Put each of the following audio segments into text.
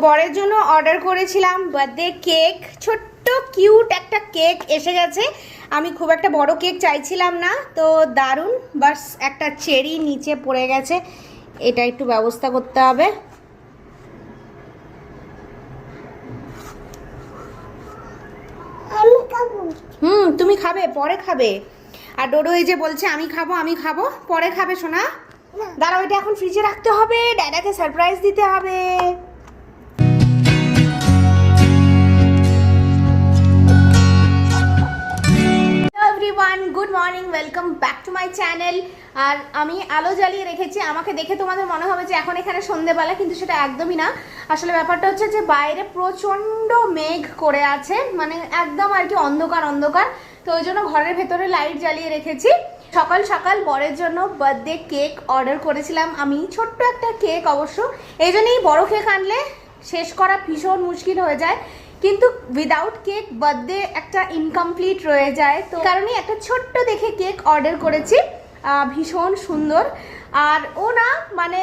বরের জন্য অর্ডার করেছিলাম বার্থডে কেক, ছোট্ট কিউট একটা কেক এসে গেছে। আমি খুব একটা বড় কেক চাইছিলাম না, তো দারুণ, বাস একটা চেরি নিচে পড়ে গেছে, এটা একটু ব্যবস্থা করতে হবে। তুমি খাবে, পরে খাবে। আর ডোডো এই যে বলছে আমি খাবো, পরে খাবে সোনা। দাঁড়াও, এটা এখন ফ্রিজে রাখতে হবে, ড্যাডাকে সারপ্রাইজ দিতে হবে। Everyone, good morning, welcome back to my channel. আর আমি আলো জ্বালিয়ে রেখেছি, আমাকে দেখে তোমাদের মনে হবে যে এখন এখানে সন্ধেবেলা, কিন্তু সেটা একদমই না। আসলে ব্যাপারটা হচ্ছে যে বাইরে প্রচণ্ড মেঘ করে আছে, মানে একদম আর কি অন্ধকার অন্ধকার, তো ওই জন্য ঘরের ভেতরে লাইট জ্বালিয়ে রেখেছি। সকাল সকাল বরের জন্য বার্থডে কেক অর্ডার করেছিলাম আমি, ছোট্ট একটা কেক অবশ্য, এই জন্যই বড় কেক আনলে শেষ করা ভীষণ মুশকিল হয়ে যায়, কিন্তু উইদাউট কেক বার্থডে একটা ইনকমপ্লিট রয়ে যায়, তো কারণে একটা ছোট্ট দেখে কেক অর্ডার করেছি, ভীষণ সুন্দর। আর ও না মানে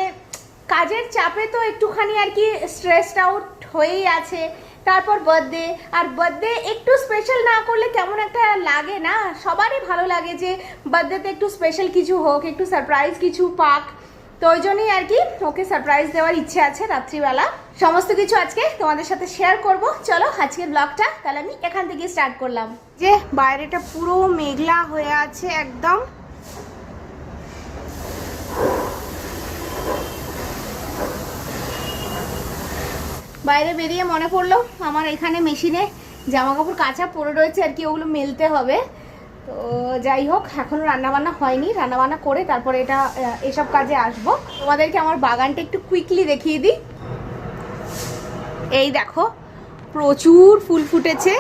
কাজের চাপে তো একটুখানি আর কি স্ট্রেসড আউট হয়েই আছে, তারপর বার্থডে, আর বার্থডে একটু স্পেশাল না করলে কেমন একটা লাগে না, সবারই ভালো লাগে যে বার্থডেতে একটু স্পেশাল কিছু হোক, একটু সারপ্রাইজ কিছু পাক, তো ওই জন্যই আর কি ওকে সারপ্রাইজ দেওয়ার ইচ্ছে আছে রাত্রিবেলা। সমস্ত কিছু আজকে তোমাদের সাথে শেয়ার করব। চলো আজকের ব্লগটা তাহলে আমি এখান থেকে স্টার্ট করলাম। যে বাইরেটা পুরো মেঘলা হয়ে আছে একদম, বাইরে বেরিয়ে মনে পড়লো আমার এখানে মেশিনে জামা কাপড় কাঁচা পড়ে রয়েছে আর কি, ওগুলো মেলতে হবে। তো যাই হোক, এখনও রান্নাবান্না হয়নি, রান্নাবান্না করে তারপরে এসব কাজে আসবো। তোমাদেরকে আমার বাগানটা একটু কুইকলি দেখিয়ে দিই। এই দেখো, প্রচুর ফুল ফুটেছে।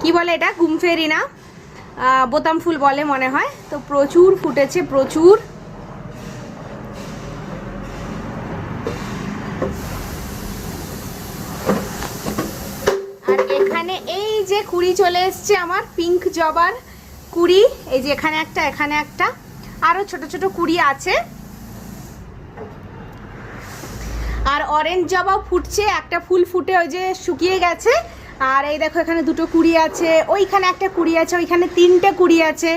কি বলে এটা, গুমফেরি না, বোতাম ফুল বলে মনে হয়। তো প্রচুর ফুটেছে, প্রচুর। আর এখানে এই যে কুড়ি চলে এসছে আমার পিঙ্ক জবার কুড়ি, এই যে এখানে একটা, এখানে একটা, আরো ছোট ছোট কুড়ি আছে। আর অরেঞ্জ জবাও ফুটছে, একটা ফুল ফুটে ওই যে শুকিয়ে গেছে। আর এই দেখো এখানে দুটো কুড়ি আছে, ওইখানে একটা কুড়ি আছে, ওইখানে তিনটে কুড়ি আছে।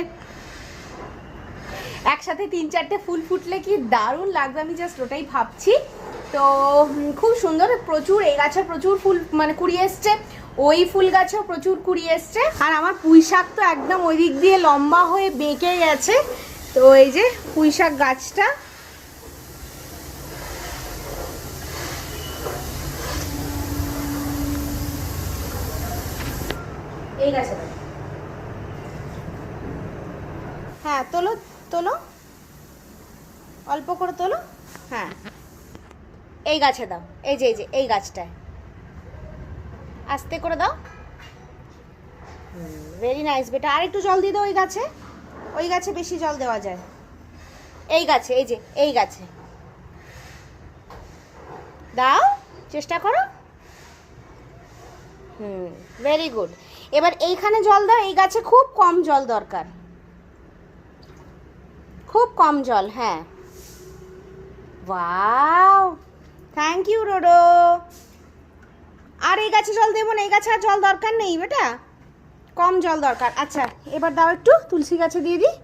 একসাথে 3-4টে ফুল ফুটলে কি দারুণ লাগবে, আমি জাস্ট ওটাই ভাবছি। তো খুব সুন্দর, প্রচুর, এই গাছে প্রচুর ফুল মানে কুড়ি এসছে, ওই ফুল গাছেও প্রচুর কুড়ি এসছে। আর আমার পুঁই শাক তো একদম ওই দিক দিয়ে লম্বা হয়ে বেঁকে গেছে, তো এই যে পুঁই শাক গাছটা। এই গাছে হ্যাঁ, তোলো তোলো, অল্প করে তোলো। হ্যাঁ, এই গাছে দাও, এই যে এই গাছটায় আস্তে করে দাও। ভেরি নাইস বেটা। আর একটু জল দিয়ে দাও ওই গাছে, ওই গাছে বেশি জল দেওয়া যায়। এই গাছে, এই যে এই গাছে দাও, চেষ্টা করো। Very good. এবার এইখানে জল দাও, এই গাছে খুব কম জল দরকার, খুব কম জল। হ্যাঁ, ওয়াও, থ্যাংক ইউ রোডো। আর এই গাছে জল দেবো না, এই গাছে আর জল দরকার নেই বেটা, কম জল দরকার। আচ্ছা এবার দাও একটু, তুলসী গাছে দিয়ে দিই।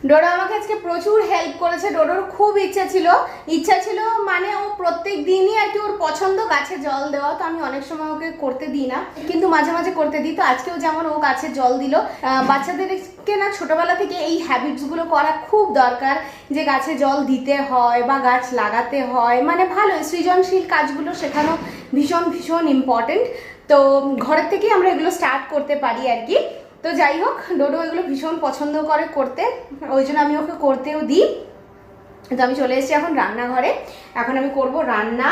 ডোডো আমাকে আজকে প্রচুর হেল্প করেছে। ডোডোর খুব ইচ্ছা ছিল মানে ও প্রত্যেক দিনই আর কি ওর পছন্দ গাছে জল দেওয়া, তো আমি অনেক সময় ওকে করতে দিই না, কিন্তু মাঝে মাঝে করতে দিই। তো আজকেও যেমন ও গাছে জল দিল। বাচ্চাদেরকে না ছোটবেলা থেকে এই হ্যাবিটসগুলো করা খুব দরকার, যে গাছে জল দিতে হয় বা গাছ লাগাতে হয়, মানে ভালো সৃজনশীল কাজগুলো শেখানো ভীষণ ভীষণ ইম্পর্টেন্ট। তো ঘরের থেকেই আমরা এগুলো স্টার্ট করতে পারি আর কি। তো যাই হোক, ডোডো এগুলো ভীষণ পছন্দ করে করতে, ওই জন্য আমি ওকে করতেও দিই। তো আমি চলে এসেছি এখন রান্নাঘরে, এখন আমি করব রান্না।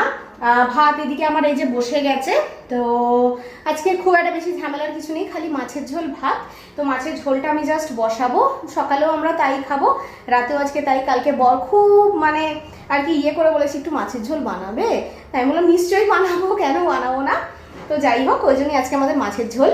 ভাত এদিকে আমার এই যে বসে গেছে। তো আজকে খুব একটা বেশি ঝামেলার কিছু নেই, খালি মাছের ঝোল ভাত। তো মাছের ঝোলটা আমি জাস্ট বসাবো, সকালেও আমরা তাই খাবো, রাতেও আজকে তাই। কালকে বর খুব মানে আর কি ইয়ে করে বলেছি একটু মাছের ঝোল বানাবে, তাই আমি বললাম নিশ্চয়ই বানাবো, কেন বানাবো না। তো যাই হোক, ওই জন্যই আজকে আমাদের মাছের ঝোল।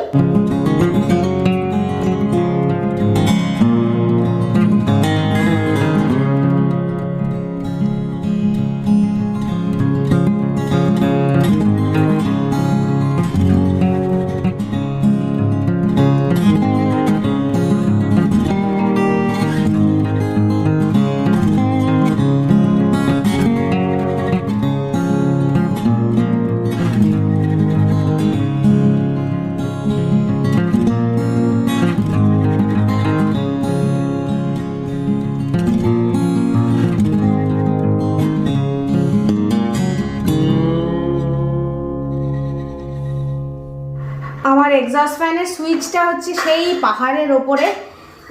আমার এক্সস্ট ফ্যানের সুইচটা হচ্ছে সেই পাহাড়ের ওপরে,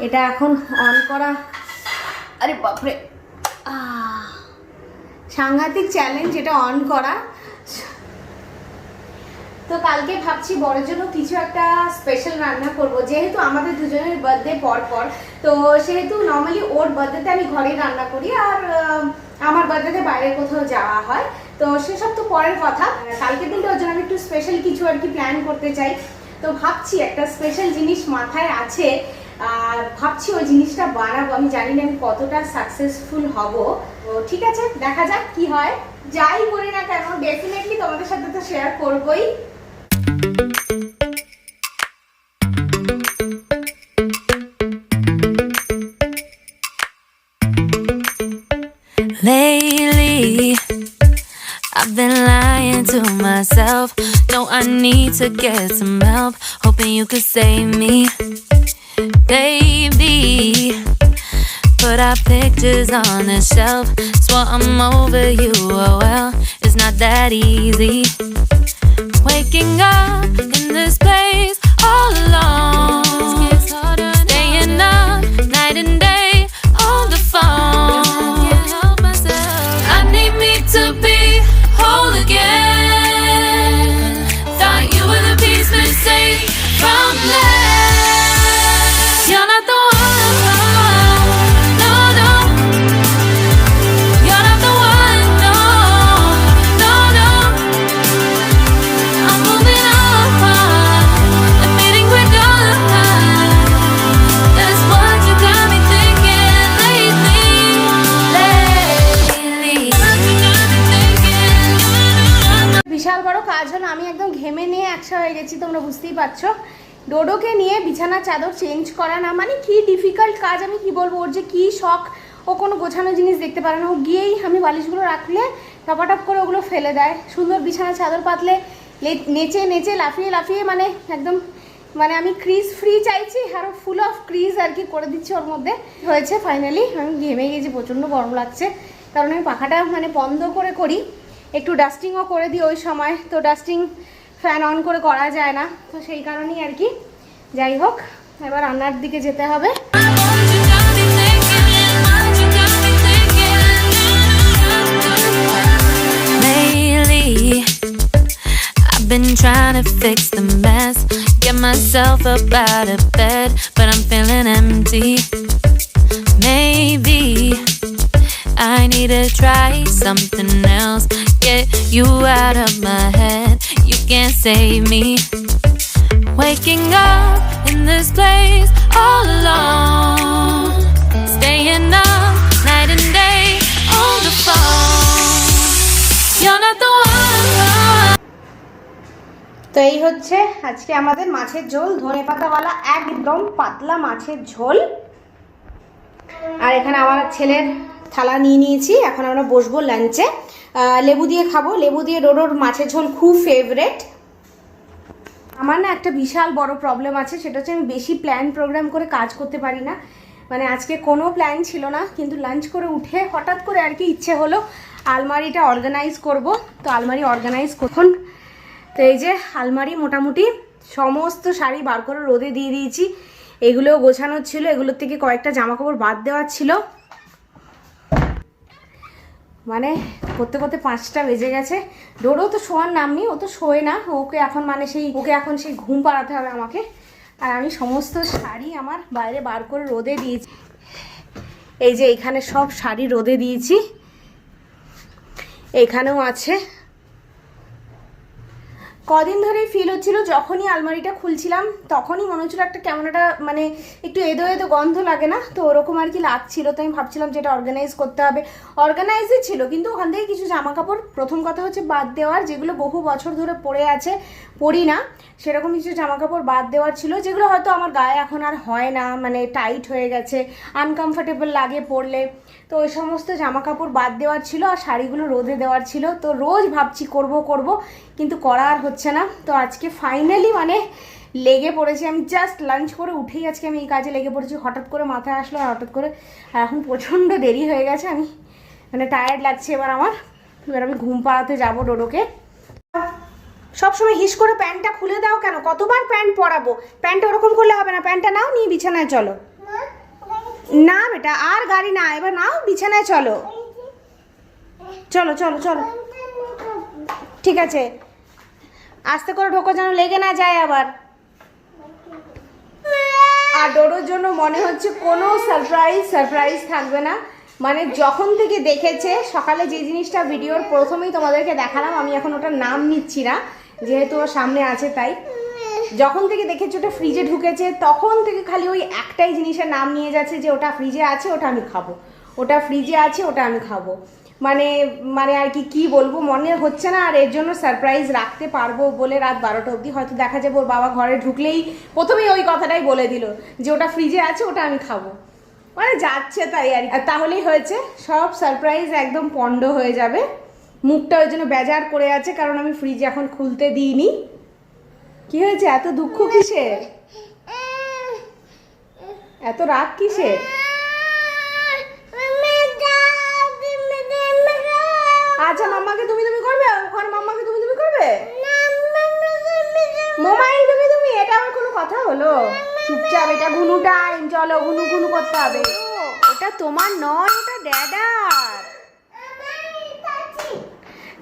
এটা এখন অন করা, আরে বাপরে সাংঘাতিক চ্যালেঞ্জ এটা অন করা। তো কালকে ভাবছি বড়ের জন্য কিছু একটা স্পেশাল রান্না করব, যেহেতু আমাদের দুজনের বার্থডে পর পর, তো সেহেতু নর্মালি ওর বার্থডেতে আমি ঘরেই রান্না করি, আর আমার বার্থডেতে বাইরে কোথাও যাওয়া হয়। তো সেসব তো পরের কথা, কালকের দিনটা ওর জন্য আমি একটু স্পেশাল কিছু আর কি প্ল্যান করতে চাই। তো ভাবছি একটা স্পেশাল জিনিস মাথায় আছে, আর ভাবছি ওই জিনিসটা বানাবো। আমি জানি না আমি কতটা সাকসেসফুল হব, তো ঠিক আছে দেখা যাক কি হয়। যাই করি না কেন ডেফিনেটলি তোমাদের সাথে তো শেয়ার করবোই। Lately, I've been lying to myself. No, I need to get some help. Hoping you could save me. Baby, put our pictures on the shelf. Swore I'm over you, oh well, it's not that easy. Waking up in this place all alone. Staying up night and day on the phone. To be whole again. Thought you were the piece missing from left. You're not the one, no, no. You're not the one, no, no, no. I'm moving on, admitting we're done. That's what you got me thinking lately. বিশাল বড় কাজ হলো, আমি একদম ঘেমে নিয়ে একসা হয়ে গেছি, তোমরা বুঝতেই পারছো। ডোডোকে নিয়ে বিছানা চাদর চেঞ্জ করা না মানে কি ডিফিকাল্ট কাজ, আমি কি বলবো। ওর যে কি শখ, ও কোনো গোছানো জিনিস দেখতে পারে না, ও গিয়েই আমি বালিশগুলো রাখলে টপাটপ করে ওগুলো ফেলে দেয়। সুন্দর বিছানা চাদর পাতলে নেচে নেচে লাফিয়ে লাফিয়ে মানে একদম মানে আমি ক্রিজ ফ্রি চাইছি, আরও ফুল অফ ক্রিজ আর কি করে দিচ্ছি ওর মধ্যে। হয়েছে ফাইনালি, আমি ঘেমে গেছি, প্রচণ্ড গরম লাগছে, কারণ আমি পাখাটা মানে বন্ধ করে করি, একটু ডাস্টিংও করে দিই ওই সময়, তো ডাস্টিং ফ্যান অন করে করা যায় না, তো সেই কারণেই আর কি। যাই হোক, এবার রান্নার দিকে যেতে হবে। Been trying to fix the mess, get myself up out of bed, but I'm feeling empty. Maybe I need to try something else, get you out of my head, you can't save me. Waking up in this place all alone, staying up night and day on the phone. You're not the one. তো এই হচ্ছে আজকে আমাদের মাছের ঝোল, ধনেপাতাওয়ালা একদম পাতলা মাছের ঝোল। আর এখানে আমার ছেলের থালা নিয়ে নিয়েছি, এখন আমরা বসবো লাঞ্চে। লেবু দিয়ে খাবো, লেবু দিয়ে ডোডোর মাছের ঝোল খুব ফেভারেট। আমার না একটা বিশাল বড় প্রবলেম আছে, সেটা হচ্ছে আমি বেশি প্ল্যান প্রোগ্রাম করে কাজ করতে পারি না। মানে আজকে কোনো প্ল্যান ছিল না, কিন্তু লাঞ্চ করে উঠে হঠাৎ করে আর কি ইচ্ছে হলো আলমারিটা অর্গানাইজ করব। তো আলমারি অর্গানাইজ করুন। তো এই যে আলমারি মোটামুটি সমস্ত শাড়ি বার করে রোদে দিয়ে দিয়েছি। এগুলোও গোছানোর ছিল, এগুলোর থেকে কয়েকটা জামা কাপড় বাদ দেওয়ার ছিল। মানে করতে করতে 5টা বেজে গেছে। ডোডো তো শোয়ার নাম নেই, ও তো শোয় না, ওকে এখন সেই ঘুম পাড়াতে হবে আমাকে। আর আমি সমস্ত শাড়ি আমার বাইরে বার করে রোদে দিয়েছি। এই যে এখানে সব শাড়ি রোদে দিয়েছি, এখানেও আছে। কদিন ধরেই ফিল হচ্ছিল, যখনই আলমারিটা খুলছিলাম তখনই মনে হচ্ছিল একটা কেমন একটা মানে একটু এদো এদো গন্ধ লাগে না, তো ওরকম আর কি লাগছিল। তো আমি ভাবছিলাম যেটা অর্গানাইজ করতে হবে, অর্গানাইজই ছিল, কিন্তু ওখান থেকে কিছু জামা কাপড় প্রথম কথা হচ্ছে বাদ দেওয়ার, যেগুলো বহু বছর ধরে পরে আছে, পরি না, সেরকম কিছু জামা কাপড় বাদ দেওয়ার ছিল, যেগুলো হয়তো আমার গায়ে এখন আর হয় না, মানে টাইট হয়ে গেছে, আনকমফোর্টেবল লাগে পরলে। তো ওই সমস্ত জামা কাপড় বাদ দেওয়ার ছিল, আর শাড়িগুলো রোদে দেওয়ার ছিল। তো রোজ ভাবছি করব, কিন্তু করা আর হচ্ছে না। তো আজকে ফাইনালি মানে লেগে পড়েছি। আমি জাস্ট লাঞ্চ করে উঠেই আজকে আমি এই কাজে লেগে পড়েছি। হঠাৎ করে মাথায় আসলো, আর হঠাৎ করে এখন প্রচণ্ড দেরি হয়ে গেছে, আমি মানে টায়ার্ড লাগছে এবার আমার। এবার আমি ঘুম পাড়াতে যাবো ডোডোকে। সবসময় হিস করে প্যান্টটা খুলে দাও কেন? কতবার প্যান্ট পরাবো? প্যান্টটা ওরকম করলে হবে না, প্যান্টটা নাও, নিয়ে বিছানায় চলো। না বেটা, আর গাড়ি না, এবার নাও, বিছানায় চলো, চলো চলো চলো। ঠিক আছে, আস্তে করে ঢোকো যেন লেগে না যায় আবার। আর ডোডোর জন্য মনে হচ্ছে কোনো সারপ্রাইজ থাকবে না। মানে যখন থেকে দেখেছে, সকালে যে জিনিসটা ভিডিওর প্রথমেই তোমাদেরকে দেখালাম, আমি এখন ওটার নাম নিচ্ছি না যেহেতু ওর সামনে আছে, তাই যখন থেকে দেখেছে ওটা ফ্রিজে ঢুকেছে, তখন থেকে খালি ওই একটাই জিনিসের নাম নিয়ে যাচ্ছে যে ওটা ফ্রিজে আছে, ওটা আমি খাবো, ওটা ফ্রিজে আছে, ওটা আমি খাবো। মানে মানে আর কি বলবো, মনে হচ্ছে না আর এর জন্য সারপ্রাইজ রাখতে পারবো বলে রাত 12টা অবধি। হয়তো দেখা যাবে ওর বাবা ঘরে ঢুকলেই প্রথমেই ওই কথাটাই বলে দিল যে ওটা ফ্রিজে আছে, ওটা আমি খাবো। মানে যাচ্ছে তাই আর তাহলেই হয়েছে, সব সারপ্রাইজ একদম পণ্ড হয়ে যাবে। মুখটা ওই জন্য বেজার করে আছে, কারণ আমি ফ্রিজ এখন খুলতে দিইনি। কি হয়েছে? এত দুঃখ কিসের? এত রাগ কিসের? আচ্ছা, মাম্মাকে তুমি করবে, ওখানে মাম্মাকে তুমি করবে, মোমাইল তুমি, এটা আমার কোনো কথা হলো? চুপচাপ, এটা ঘুনু টাইম, চলো ঘুনু করতে হবে। ওটা তোমার নয়, ওটা ড্যাডার।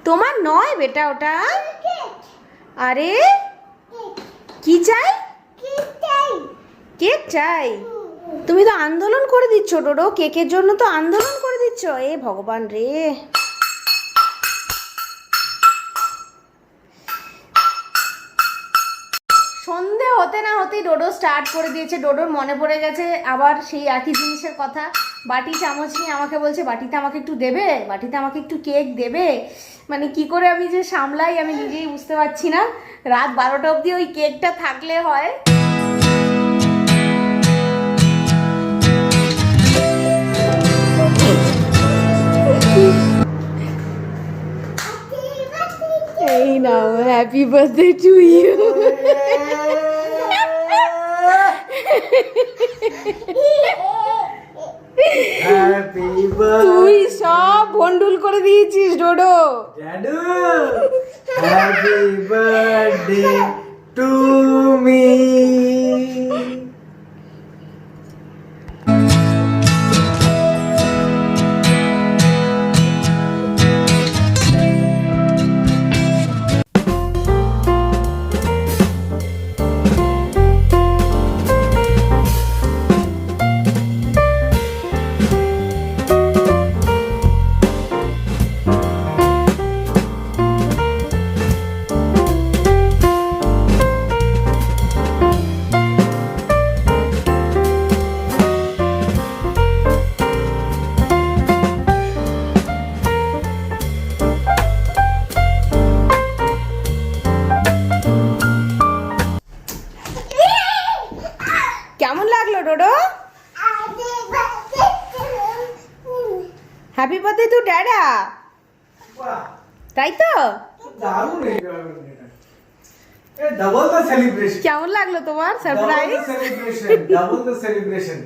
তোমার নয় বেটা ওটা। আরে কি চাই? কেক চাই? তুমি তো আন্দোলন করে দিচ্ছ ডোডো, কেকের জন্য তো আন্দোলন করে দিচ্ছ। এ ভগবান রে। সন্ধে হতে না হতেই ডোডো স্টার্ট করে দিয়েছে। ডোডোর মনে পড়ে গেছে আবার সেই একই জিনিসের কথা। বাটি চামচ নিয়ে আমাকে বলছে, বাটিতে আমাকে একটু দেবে, বাটিতে আমাকে একটু কেক দেবে। মানে কি করে আমি যে সামলাই আমি নিজেই বুঝতে পারছি না। রাত 12টা অবধি ওই কেকটা থাকলে হয়। এই নাও, হ্যাপি বার্থডে টু ইউ। তুই সব ভন্ডুল করে দিয়েছিস Dodo. ড্যাডু, happy birthday to me. কেমন লাগলো ডোডো? হ্যাপি বার্থডে টু ড্যাডা, তাই তো? দারুণ ডাবল দ্য সেলিব্রেশন। কেমন লাগলো তোমার সারপ্রাইজ? Double the celebration.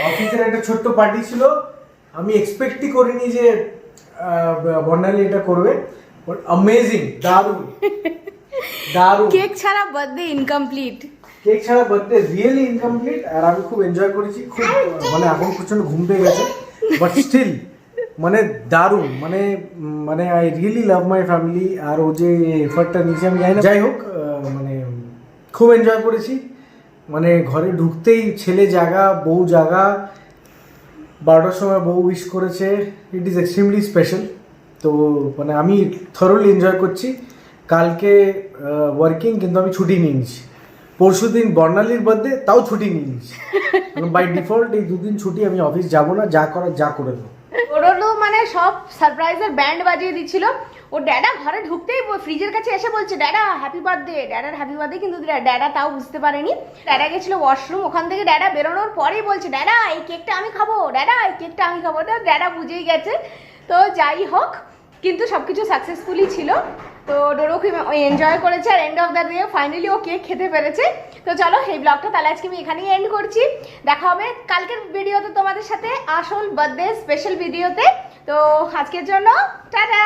অফিসের একটা ছোট্ট পার্টি ছিল, আমি এক্সপেক্টই করিনি যে বর্ণালী এটা করবে। অ্যামেজিং, দারুণ দারুণ। কেক ছাড়া বার্থডে ইনকমপ্লিট। কেক ছাড়া বার্থডে রিয়েলি ইনকমপ্লিট। আর আমি খুব এনজয় করেছি, খুব মানে এখন প্রচন্ড ঘুম পেয়ে গেছে, বাট স্টিল মানে দারুণ, মানে মানে I really love my family. আর ও যে এফার্টটা নিয়েছে আমি জানি না, যাই হোক মানে খুব এনজয় করেছি। মানে ঘরে ঢুকতেই ছেলে জাগা, বউ জাগা, 12টার সময় বউ উইশ করেছে, ইট ইজ এক্সট্রিমলি স্পেশাল। তো মানে আমি থরলি এনজয় করছি। কালকে ওয়ার্কিং, কিন্তু আমি ছুটি নিয়ে নিয়েছি। পরশু দিন বর্ণালীর বার্থডে, তাও ছুটি নিয়ে নিয়েছি। বাই ডিফল্ট এই দুদিন ছুটি, আমি অফিস যাব না, যা করার যা করে দেবো। ওরও মানে সব সারপ্রাইজের ব্যান্ড বাজিয়ে দিচ্ছিল। ও ড্যাডা ঘরে ঢুকতেই ফ্রিজের কাছে এসে বলছে ড্যাডা হ্যাপি বার্থডে, ড্যাডার হ্যাপি বার্থডে, কিন্তু ড্যাডা তাও বুঝতে পারেনি। ড্যাডা গেছিল ওয়াশরুম, ওখান থেকে ড্যাডা বেরোনোর পরেই বলছে ড্যাডা এই কেকটা আমি খাবো, ড্যাডা এই কেকটা আমি খাবো। ড্যাডা বুঝেই গেছে। তো যাই হোক, কিন্তু সবকিছু সাকসেসফুলি ছিল। তো ডোরো খুব এনজয় করেছে, আর end of the day finally ও কেক খেতে পেরেছে। তো চলো এই ব্লগটা তাহলে আজকে আমি এখানেই এন্ড করছি। দেখা হবে কালকের ভিডিওতে তোমাদের সাথে, আসল বার্থডে স্পেশাল ভিডিওতে। তো আজকের জন্য টাটা।